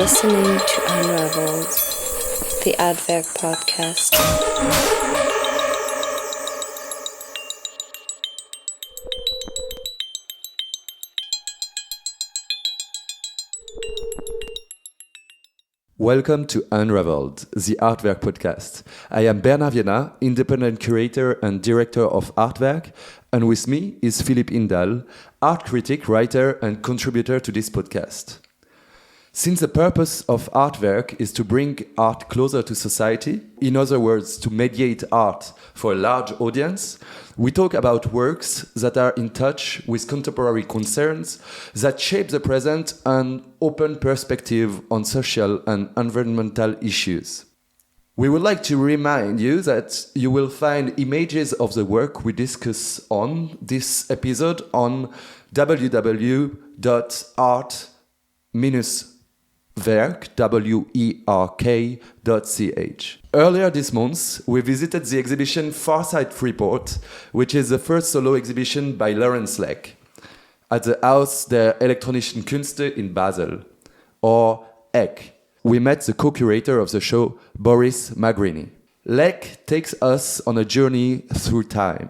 listening to Unraveled, the Adwerk podcast. Welcome to Unraveled, the Artwerk podcast. I am Bernard Vienna, independent curator and director of Artwerk, and with me is Philippe Indal, art critic, writer, and contributor to this podcast. Since the purpose of Artwerk is to bring art closer to society, in other words, to mediate art for a large audience, we talk about works that are in touch with contemporary concerns, that shape the present and open perspective on social and environmental issues. We would like to remind you that you will find images of the work we discuss on this episode on www.art-werk.ch. Earlier this month, we visited the exhibition Farsight Freeport, which is the first solo exhibition by Lawrence Lek, at the Haus der Elektronischen Künste in Bâle, or EK. We met the co-curator of the show, Boris Magrini. Lek takes us on a journey through time.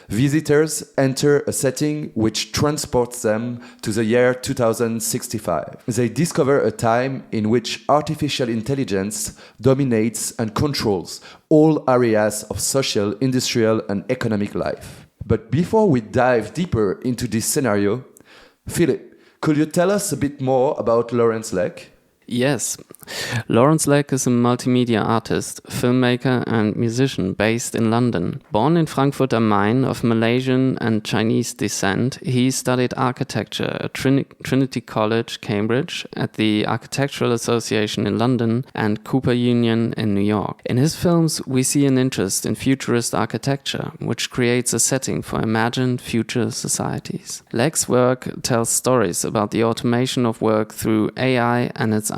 Visitors enter a setting which transports them to the year 2065. They discover a time in which artificial intelligence dominates and controls all areas of social, industrial, and economic life. But before we dive deeper into this scenario, Philip, could you tell us a bit more about Lawrence Lek? Yes. Lawrence Lek is a multimedia artist, filmmaker and musician based in London. Born in Francfort-sur-le-Main of Malaysian and Chinese descent, he studied architecture at Trinity College, Cambridge, at the Architectural Association in London and Cooper Union in New York. In his films, we see an interest in futurist architecture, which creates a setting for imagined future societies. Lek's work tells stories about the automation of work through AI and its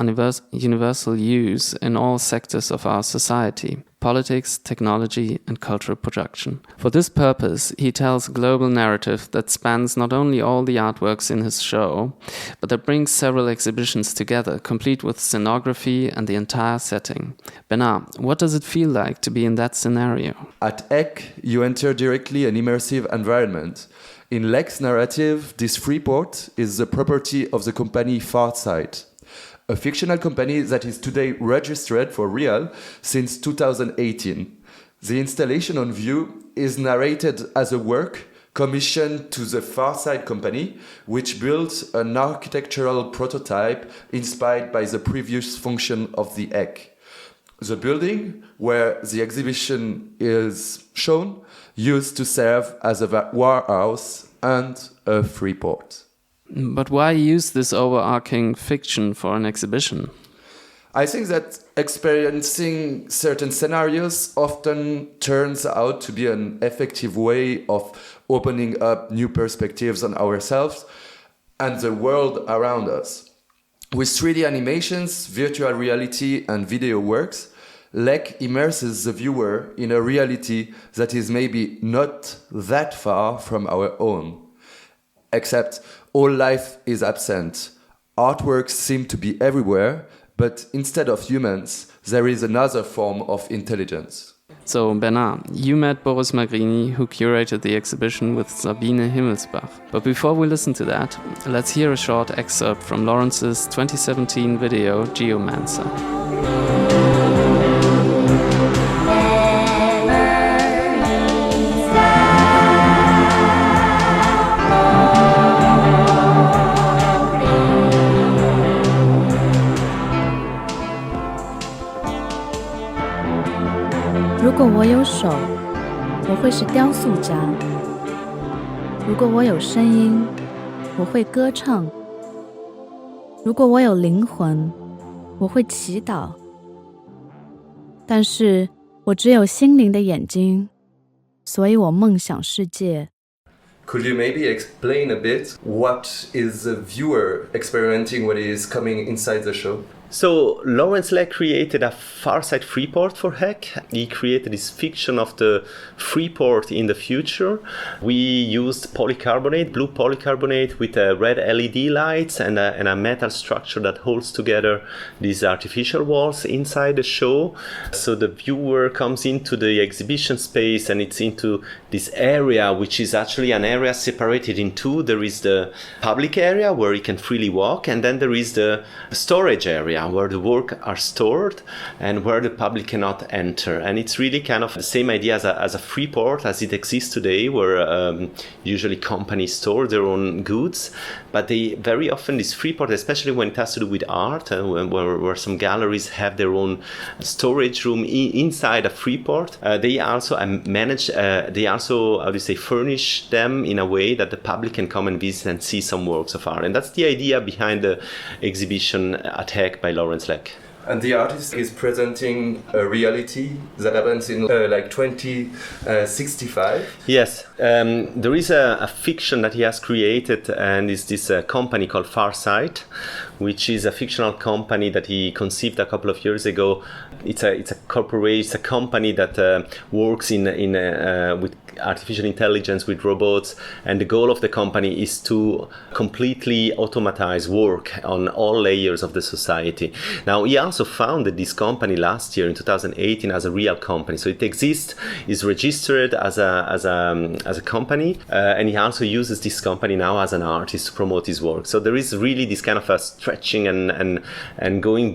universal use in all sectors of our society: politics, technology, and cultural production. For this purpose, he tells a global narrative that spans not only all the artworks in his show, but that brings several exhibitions together, complete with scenography and the entire setting. Bernard, what does it feel like to be in that scenario? At EK, you enter directly an immersive environment. In Lek's narrative, this Freeport is the property of the company Farsight, a fictional company that is today registered for real since 2018. The installation on view is narrated as a work commissioned to the Farsight company, which built an architectural prototype inspired by the previous function of the EK. The building where the exhibition is shown used to serve as a warehouse and a free port. But why use this overarching fiction for an exhibition? I think that experiencing certain scenarios often turns out to be an effective way of opening up new perspectives on ourselves and the world around us. With 3D animations, virtual reality, and video works, Lek immerses the viewer in a reality that is maybe not that far from our own. Except all life is absent. Artworks seem to be everywhere, but instead of humans, there is another form of intelligence. So, Bernard, you met Boris Magrini, who curated the exhibition with Sabine Himmelsbach. But before we listen to that, let's hear a short excerpt from Lawrence's 2017 video, Geomancer.如果我有手，我会是雕塑家；如果我有声音，我会歌唱；如果我有灵魂，我会祈祷。但是我只有心灵的眼睛，所以我梦想世界。Could you maybe explain a bit what is the viewer experiencing when he is coming inside the show? So Lawrence Lek created a Farsight Freeport for Hek. He created this fiction of the Freeport in the future. We used polycarbonate, blue polycarbonate with red LED lights and a metal structure that holds together these artificial walls inside the show. So the viewer comes into the exhibition space and it's into this area, which is actually an area separated in two. There is the public area where you can freely walk, and then there is the storage area where the work are stored and where the public cannot enter. And it's really kind of the same idea as a free port as it exists today, where usually companies store their own goods, but they very often this free port, especially when it has to do with art, where some galleries have their own storage room inside a free port, they also manage, they also, how do you say, furnish them in a way that the public can come and visit and see some works of art. And that's the idea behind the exhibition at Hek by Lawrence Lek. And the artist is presenting a reality that happens in like 2065. Yes, there is a fiction that he has created, and it's this company called Farsight, which is a fictional company that he conceived a couple of years ago. It's a corporation, it's a company that works with artificial intelligence, with robots, and the goal of the company is to completely automatize work on all layers of the society. Now, he also founded this company last year in 2018 as a real company, so it exists, is registered as a company, and he also uses this company now as an artist to promote his work. So there is really this kind of a stretching and going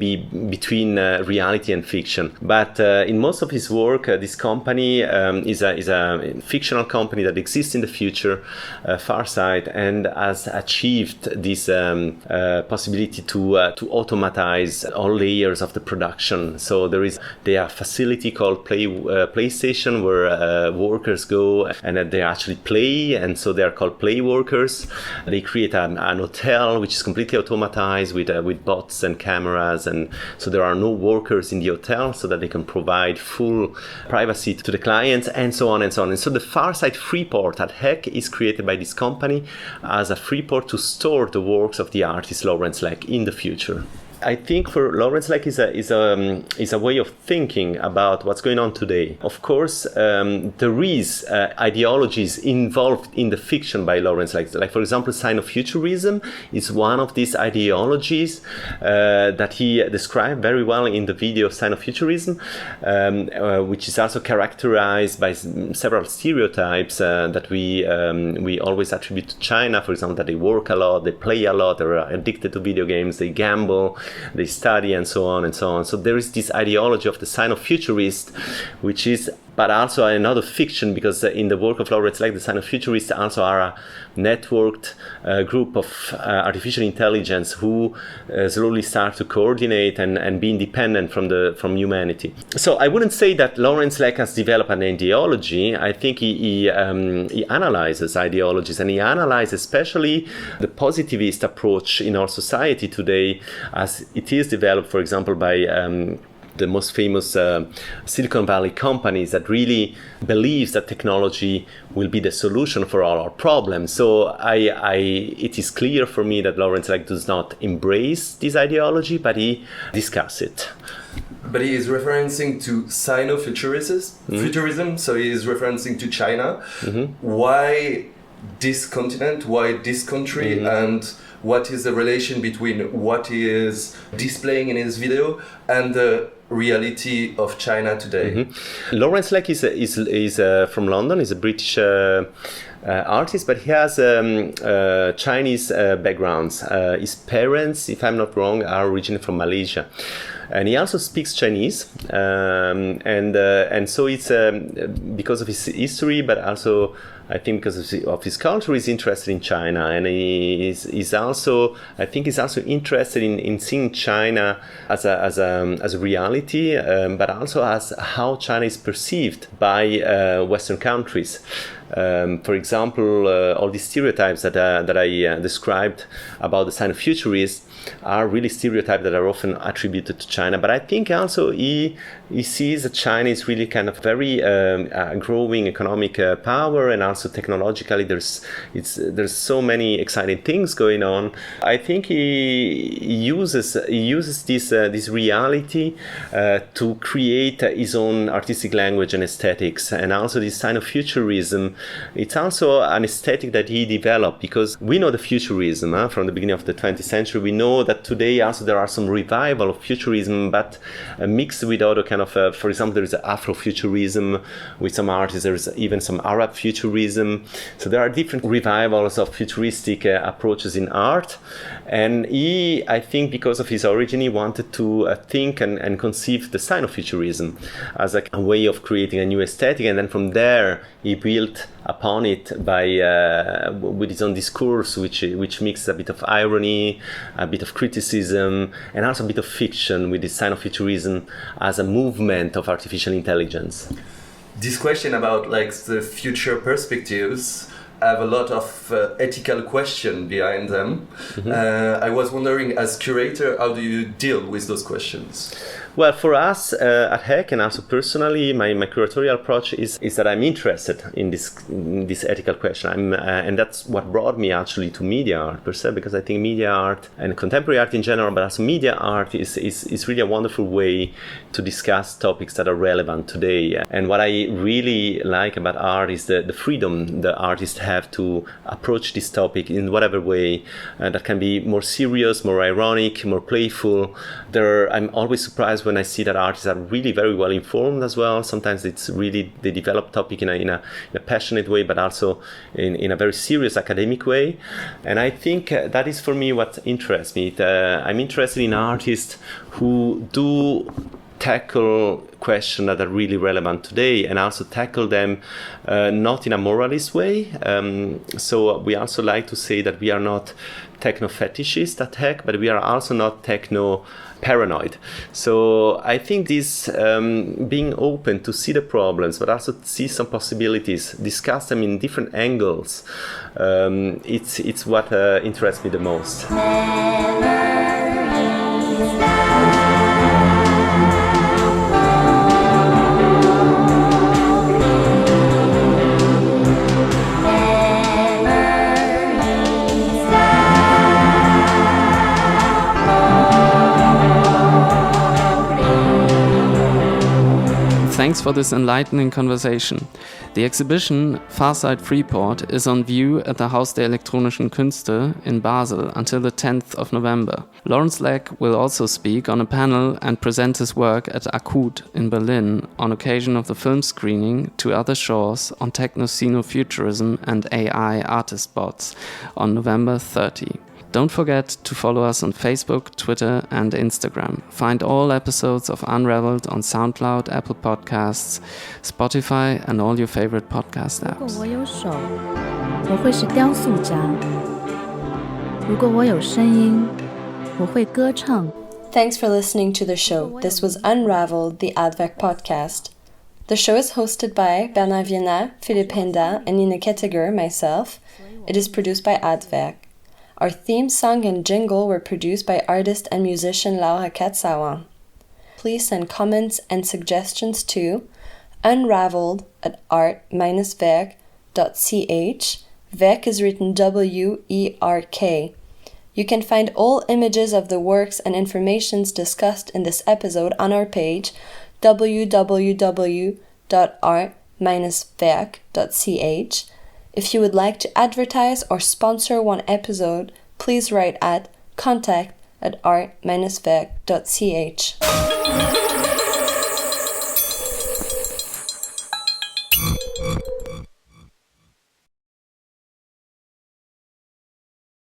between reality and fiction. But in most of his work, this company is a fictional company that exists in the future, Farsight, and has achieved this possibility to automatize all layers of the production. So they have a facility called PlayStation where workers go and they actually play, and so they are called play workers. They create an hotel which is completely automatized with bots and cameras, and so there are no workers in the hotel, so that they can provide full privacy to the clients, and so on and so on. And so the Farsight Freeport at Hek is created by this company as a freeport to store the works of the artist Lawrence Lek in the future. I think for Lawrence Lek is a way of thinking about what's going on today. Of course, there is ideologies involved in the fiction by Lawrence Lek. Like, for example, Sino-futurism is one of these ideologies that he described very well in the video of Sino-futurism, which is also characterized by several stereotypes that we always attribute to China. For example, that they work a lot, they play a lot, they're addicted to video games, they gamble, they study, and so on and so on. So there is this ideology of the Sino-futurist, which is, but also another fiction, because in the work of Lawrence Lek, the Sino-futurists also are a networked group of artificial intelligence who slowly start to coordinate and be independent from humanity. So I wouldn't say that Lawrence Lek has developed an ideology. I think he analyzes ideologies, and he analyzes especially the positivist approach in our society today, as it is developed, for example, by the most famous Silicon Valley companies that really believes that technology will be the solution for all our problems. So it is clear for me that Lawrence Lek does not embrace this ideology, but he discusses it. But he is referencing to Sino-futurism, so he is referencing to China. Mm-hmm. Why this continent? Why this country? Mm-hmm. And what is the relation between what he is displaying in his video and the reality of China today? Mm-hmm. Lawrence Lek is from London. He's a British artist, but he has Chinese backgrounds. His parents, if I'm not wrong, are originally from Malaysia. And he also speaks Chinese, and so it's because of his history, but also I think because of his culture, he's interested in China, and he's also, I think he's also interested in seeing China as a reality, but also as how China is perceived by Western countries. For example, all these stereotypes that I described about the Sino-futurists, are really stereotypes that are often attributed to China. But I think also he sees that China is really kind of very growing economic power, and also technologically there's so many exciting things going on. I think he uses this reality to create his own artistic language and aesthetics, and also this kind of futurism. It's also an aesthetic that he developed, because we know the futurism from the beginning of the 20th century. We know that today also there are some revival of futurism, but mixed with other kind of, for example, there is Afrofuturism with some artists, there is even some Arab futurism. So there are different revivals of futuristic approaches in art. And he, I think because of his origin, he wanted to think and conceive the sign of futurism as a way of creating a new aesthetic. And then from there, he built upon it by with his own discourse, which mixes a bit of irony, a bit of criticism, and also a bit of fiction with the sign of futurism as a movement of artificial intelligence. This question about like the future perspectives have a lot of ethical question behind them. Mm-hmm. I was wondering, as curator, how do you deal with those questions? Well, for us at HEC, and also personally, my curatorial approach is that I'm interested in this ethical question. And that's what brought me actually to media art per se, because I think media art and contemporary art in general, but also media art is really a wonderful way to discuss topics that are relevant today. And what I really like about art is the freedom the artists have to approach this topic in whatever way that can be more serious, more ironic, more playful. I'm always surprised when I see that artists are really very well informed as well. Sometimes it's really, they develop topic in a passionate way, but also in a very serious academic way. And I think that is for me what interests me. I'm interested in artists who do tackle questions that are really relevant today, and also tackle them not in a moralist way. So we also like to say that we are not techno-fetishist at HEC, but we are also not techno-paranoid. So I think this being open to see the problems, but also see some possibilities, discuss them in different angles, it's what interests me the most. Thanks for this enlightening conversation. The exhibition Farsight Freeport is on view at the Haus der Elektronischen Künste in Basel until the 10th of November. Lawrence Lek will also speak on a panel and present his work at Tout in Berlin on occasion of the film screening To Other Shores on techno-xenofuturism and AI artist bots on November 30. Don't forget to follow us on Facebook, Twitter, and Instagram. Find all episodes of Unraveled on SoundCloud, Apple Podcasts, Spotify, and all your favorite podcast apps. 如果我有手，我会是雕塑家；如果我有声音，我会歌唱。 Thanks for listening to the show. This was Unraveled, the ADVEC podcast. The show is hosted by Bernard Vienna, Philippe Henda, and Nina Kettiger, myself. It is produced by ADVEC. Our theme song and jingle were produced by artist and musician Laura Katsawan. Please send comments and suggestions to unraveled@art-werk.ch. Werk is written W-E-R-K. You can find all images of the works and informations discussed in this episode on our page www.art-werk.ch. If you would like to advertise or sponsor one episode, please write at contact@art-werk.ch.